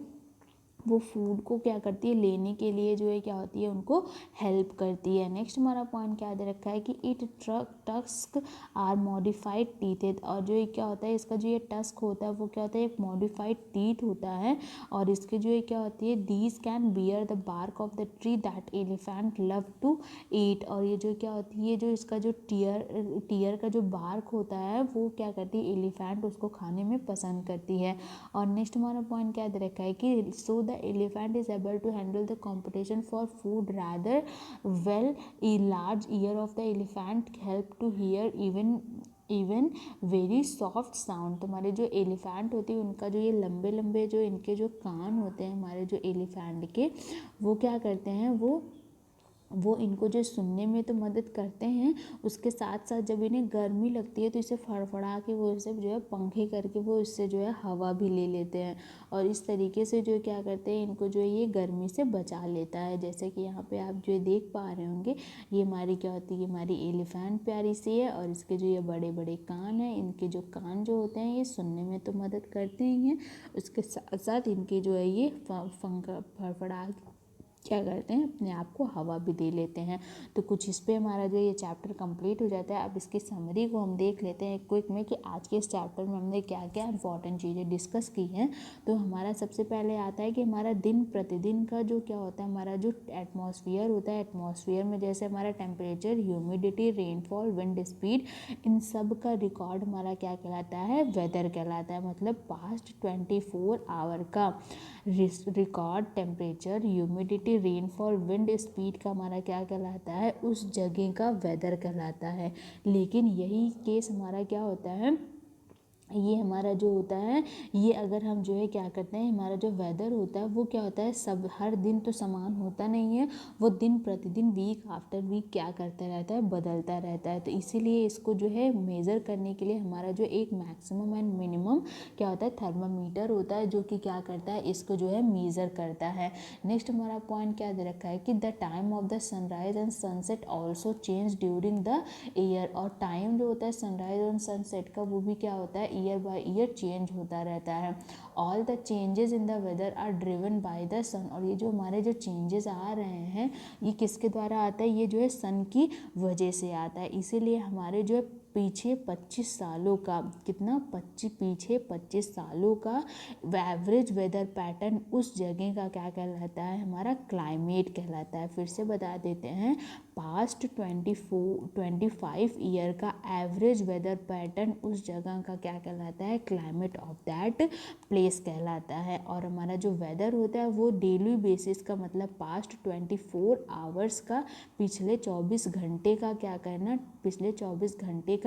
वो फूड को क्या करती है, लेने के लिए जो है क्या होती है, उनको हेल्प करती है। नेक्स्ट हमारा पॉइंट क्या दे रखा है कि it tusk are modified teeth, और जो ये क्या होता है, इसका जो ये टस्क होता है वो क्या होता है, एक मॉडिफाइड टीथ होता है, और इसके जो ये क्या होती है, these can bear the bark of the tree that elephant love to eat, और ये जो क्या होती है, जो इसका जो टीयर का जो बार्क होता है वो क्या करती है, एलिफेंट उसको खाने में पसंद करती है। और नेक्स्ट हमारा पॉइंट क्या दे रखा है कि so the elephant is able to handle the competition for food rather well, a large ear of the elephant help to hear even very soft sound. तो हमारे जो एलिफेंट होती है उनका जो ये लंबे लंबे जो इनके जो कान होते हैं हमारे जो एलिफेंट के, वो क्या करते हैं, वो इनको जो सुनने में तो मदद करते हैं, उसके साथ साथ जब इन्हें गर्मी लगती है तो इसे फड़फड़ा के वो इसे जो है पंखे करके वो इससे जो है हवा भी ले लेते हैं, और इस तरीके से जो क्या करते हैं, इनको जो है ये गर्मी से बचा लेता है। जैसे कि यहाँ पे आप जो देख पा रहे होंगे, ये हमारी क्या होती है, हमारी एलिफेंट प्यारी सी है, और इसके जो ये बड़े बड़े कान हैं, इनके जो कान जो होते हैं ये सुनने में तो मदद करते ही हैं, उसके साथ साथ इनके जो है ये पंखा फड़फड़ा क्या करते हैं, अपने आप को हवा भी दे लेते हैं। तो कुछ इस पे हमारा जो ये चैप्टर कंप्लीट हो जाता है। अब इसकी समरी को हम देख लेते हैं क्विक में कि आज के इस चैप्टर में हमने क्या क्या इंपॉर्टेंट चीज़ें डिस्कस की हैं। तो हमारा सबसे पहले आता है कि हमारा दिन प्रतिदिन का जो क्या होता है, हमारा जो एटमॉस्फेयर होता है, एटमॉस्फेयर में जैसे हमारा temperature, humidity, rainfall, wind speed, इन सब का रिकॉर्ड हमारा क्या कहलाता है, वेदर कहलाता है। मतलब पास्ट 24 आवर का record temperature, humidity, rainfall, wind speed का हमारा क्या कहलाता है, उस जगह का वेदर कहलाता है। लेकिन यही केस हमारा क्या होता है, ये हमारा जो होता है, ये अगर हम जो है क्या करते हैं, हमारा जो वेदर होता है वो क्या होता है, सब हर दिन तो समान होता नहीं है, वो दिन प्रतिदिन, वीक आफ्टर वीक क्या करता रहता है, बदलता रहता है। तो इसीलिए इसको जो है मेज़र करने के लिए हमारा जो एक मैक्सिमम एंड मिनिमम क्या होता है, थर्मामीटर होता है, जो कि क्या करता है, इसको जो है मेज़र करता है। नेक्स्ट हमारा पॉइंट क्या दे रखा है कि the time of the sunrise and sunset also change during the year, और टाइम जो होता है सनराइज और सनसेट का वो भी क्या होता है, ईयर बाय ईयर चेंज होता रहता है। All the changes in the weather are driven by the sun, और ये जो हमारे जो चेंजेस आ रहे हैं ये किसके द्वारा आता है, ये जो है सन की वजह से आता है। इसीलिए हमारे जो है पीछे 25 सालों का कितना, पीछे 25 सालों का एवरेज वेदर पैटर्न उस जगह का क्या कहलाता है, हमारा क्लाइमेट कहलाता है। फिर से बता देते हैं, पास्ट 25 ईयर का एवरेज वेदर पैटर्न उस जगह का क्या कहलाता है, क्लाइमेट ऑफ दैट प्लेस कहलाता है। और हमारा जो वेदर होता है वो डेली बेसिस का, मतलब पास्ट 24 आवर्स का, पिछले 24 घंटे का क्या करना, पिछले 24 घंटे का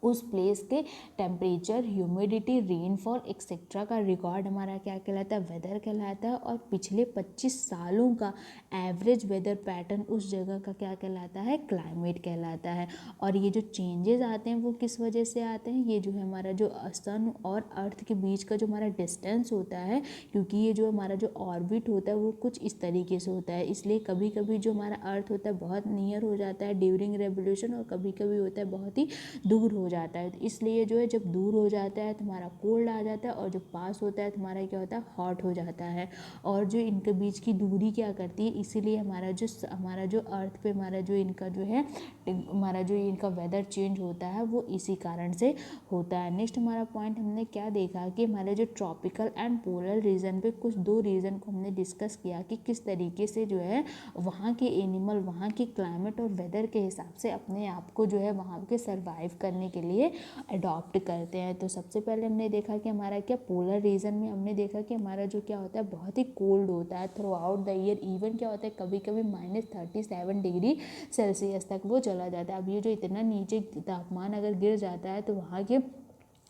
उस प्लेस के टेम्परेचर, ह्यूमिडिटी, रेनफॉल एक्सेट्रा का रिकॉर्ड हमारा क्या कहलाता है, वेदर कहलाता है। और पिछले 25 सालों का एवरेज वेदर पैटर्न उस जगह का क्या कहलाता है, क्लाइमेट कहलाता है। और ये जो चेंजेस आते हैं वो किस वजह से आते हैं, ये जो है हमारा जो सन और अर्थ के बीच का जो हमारा डिस्टेंस होता है, क्योंकि ये जो हमारा जो ऑर्बिट होता है वो कुछ इस तरीके से होता है, इसलिए कभी कभी जो हमारा अर्थ होता है बहुत नियर हो जाता है ड्यूरिंग रेवोल्यूशन, और कभी कभी होता है बहुत ही दूर हो जाता है। तो इसलिए जो है जब दूर हो जाता है तो हमारा कोल्ड आ जाता है, और जब पास होता है तो हमारा क्या होता है, हॉट हो जाता है। और जो इनके बीच की दूरी क्या करती है, इसीलिए हमारा जो अर्थ पे हमारा जो इनका जो है, हमारा जो इनका वेदर चेंज होता है वो इसी कारण से होता है। नेक्स्ट हमारा पॉइंट हमने क्या देखा कि हमारे जो ट्रॉपिकल एंड पोलर रीजन पे कुछ दो रीजन को हमने डिस्कस किया कि किस तरीके से जो है वहाँ के एनिमल, वहाँ की क्लाइमेट और वेदर के हिसाब से अपने आप को जो है वहाँ के सर्वाइव करने के लिए अडॉप्ट करते हैं। तो सबसे पहले हमने देखा कि हमारा क्या, पोलर रीजन में हमने देखा कि हमारा जो क्या होता है, बहुत ही कोल्ड होता है through out the year, even क्या होता है कभी कभी -37 डिग्री सेल्सियस तक वो चला जाता है। अब ये जो इतना नीचे तापमान अगर गिर जाता है तो वहाँ के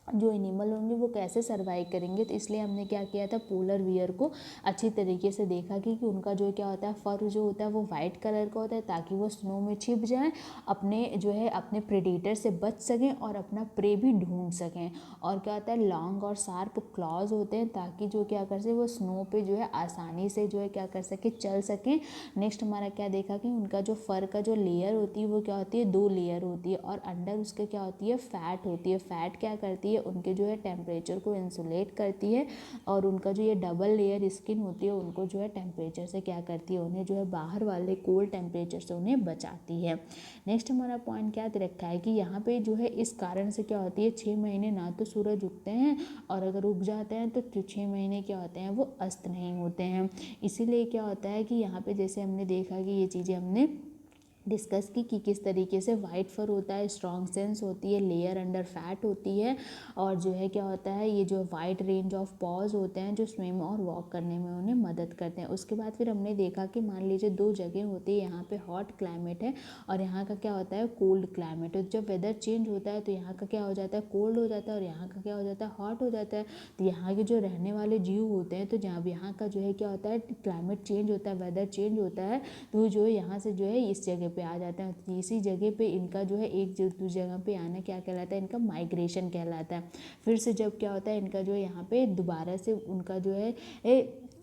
जो एनिमल होंगे वो कैसे सर्वाइव करेंगे। तो इसलिए हमने क्या किया था, पोलर वियर को अच्छी तरीके से देखा कि उनका जो क्या होता है, फर जो होता है वो वाइट कलर का होता है, ताकि वो स्नो में छिप जाएं, अपने जो है अपने प्रेडेटर से बच सकें और अपना प्रे भी ढूंढ सकें। और क्या होता है, लॉन्ग और शार्प क्लॉज होते हैं, ताकि जो क्या कर सके वो स्नो पे जो है आसानी से जो है क्या कर सके, चल सकें। नेक्स्ट हमारा क्या देखा कि उनका जो फर का जो लेयर होती है वो क्या होती है, 2 लेयर होती है, और अंडर उसके क्या होती है, फैट होती है। फैट क्या करती है, है उनके जो है टेम्परेचर को इंसुलेट करती है, और उनका जो ये डबल लेयर स्किन होती है उनको जो है टेम्परेचर से क्या करती है, उन्हें जो है बाहर वाले कोल्ड टेम्परेचर से उन्हें बचाती है। नेक्स्ट हमारा पॉइंट क्या दे रखा है कि यहाँ पे जो है इस कारण से क्या होती है, 6 महीने ना तो सूरज उगते हैं, और अगर उग जाते हैं तो 6 महीने क्या होते हैं, वो अस्त नहीं होते हैं। इसीलिए क्या होता है कि यहाँ पे जैसे हमने देखा कि ये चीज़ें हमने डिस्कस की कि किस तरीके से वाइट फर होता है, स्ट्रॉन्ग सेंस होती है, लेयर अंडर फैट होती है, और जो है क्या होता है, ये जो वाइड रेंज ऑफ पॉज होते हैं जो स्विम और वॉक करने में उन्हें मदद करते हैं। उसके बाद फिर हमने देखा कि मान लीजिए 2 जगह होती है, यहाँ पे हॉट क्लाइमेट है और यहाँ का क्या होता है, कोल्ड क्लाइमेट। तो जब वेदर चेंज होता है तो यहाँ का क्या हो जाता है, कोल्ड हो जाता है, और यहाँ का क्या हो जाता है, हॉट हो जाता है। तो यहाँ के जो रहने वाले जीव होते हैं, तो जब यहाँ का जो है क्या होता है, क्लाइमेट चेंज होता है, वेदर चेंज होता है, तो जो है यहाँ से जो है इस जगह पे आ जाते हैं। इसी जगह पे इनका जो है एक दूसरी जगह पे आना क्या कहलाता है, इनका माइग्रेशन कहलाता है। फिर से जब क्या होता है, इनका जो है यहाँ पे दोबारा से उनका जो है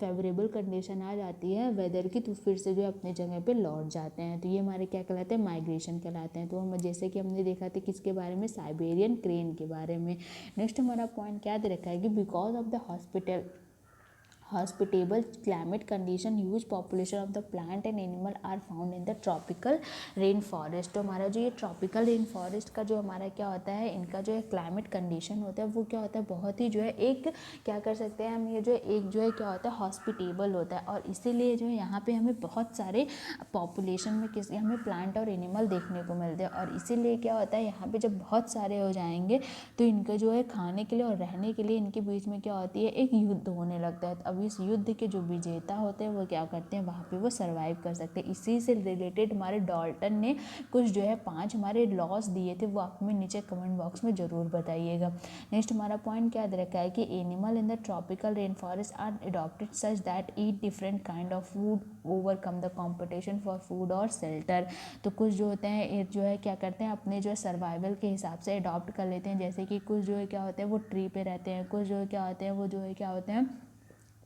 फेवरेबल कंडीशन आ जाती है वेदर की, तो फिर से जो है अपने जगह पे लौट जाते हैं। तो ये हमारे क्या कहलाते हैं, माइग्रेशन कहलाते हैं। तो हम जैसे कि हमने देखा था किसके बारे में, साइबेरियन क्रेन के बारे में। नेक्स्ट हमारा पॉइंट क्या दे रखा है कि because of the hospitable climate condition, huge population of the plant and animal are found in the tropical rain forest। तो हमारा जो ये ट्रॉपिकल रेन फॉरेस्ट का जो हमारा क्या होता है, इनका जो है क्लाइमेट कंडीशन होता है वो क्या होता है, बहुत ही जो है एक क्या कर सकते हैं हम, ये जो एक जो है क्या होता है, हॉस्पिटेबल होता है। और इसीलिए जो है यहाँ पे हमें बहुत सारे पॉपुलेशन में हमें प्लांट और एनिमल देखने को मिलते हैं। और इसीलिए क्या होता है, यहाँ पे जब बहुत सारे हो जाएंगे तो इनका जो है खाने के लिए और रहने के लिए इनके बीच में क्या होती है, एक युद्ध होने लगता है। अब इस युद्ध के जो विजेता होते हैं वो क्या करते हैं, वहाँ पे वो सरवाइव कर सकते हैं। इसी से रिलेटेड हमारे डाल्टन ने कुछ जो है 5 हमारे लॉस दिए थे, वो आप में नीचे कमेंट बॉक्स में ज़रूर बताइएगा। नेक्स्ट हमारा पॉइंट क्या दे रखा है कि animal in the tropical rain forest are adopted such that eat different kind of food, overcome the competition for food और शेल्टर। तो कुछ जो होते हैं ये जो है क्या करते हैं, अपने जो है सर्वाइवल के हिसाब से अडॉप्ट कर लेते हैं। जैसे कि कुछ जो है क्या होते हैं वो ट्री पे रहते हैं, कुछ जो है क्या होते हैं वो जो है क्या होते हैं,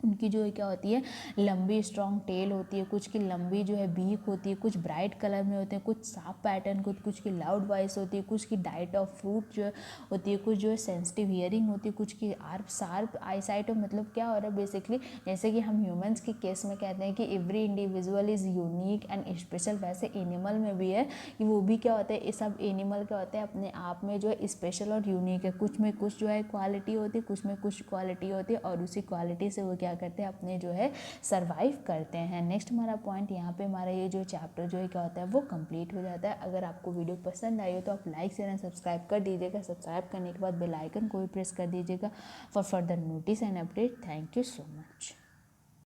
उनकी जो है क्या होती है, लंबी स्ट्रॉन्ग टेल होती है, कुछ की लंबी जो है बीक होती है, कुछ ब्राइट कलर में होते हैं, कुछ साफ पैटर्न, कुछ की लाउड वॉइस होती है, कुछ की डाइट ऑफ फ्रूट जो होती है, कुछ जो है सेंसिटिव हियरिंग होती है, कुछ की शार्प आई साइट। मतलब क्या हो रहा है बेसिकली, जैसे कि हम ह्यूमंस के केस में कहते हैं कि every individual is unique and special, वैसे एनिमल में भी है कि वो भी क्या होता है, ये सब एनिमल क्या होते हैं अपने आप में जो है स्पेशल और यूनिक है। कुछ में कुछ जो है क्वालिटी होती है, कुछ में कुछ क्वालिटी होती है, और उसी क्वालिटी से वो क्या करते हैं, अपने जो है सरवाइव करते हैं। नेक्स्ट हमारा पॉइंट यहाँ पे हमारा ये जो चैप्टर जो है क्या होता है वो कंप्लीट हो जाता है। अगर आपको वीडियो पसंद आई हो तो आप लाइक शेयर एंड सब्सक्राइब कर दीजिएगा। सब्सक्राइब करने के बाद बेल आइकन को भी प्रेस कर दीजिएगा for further notice and update. Thank you so much.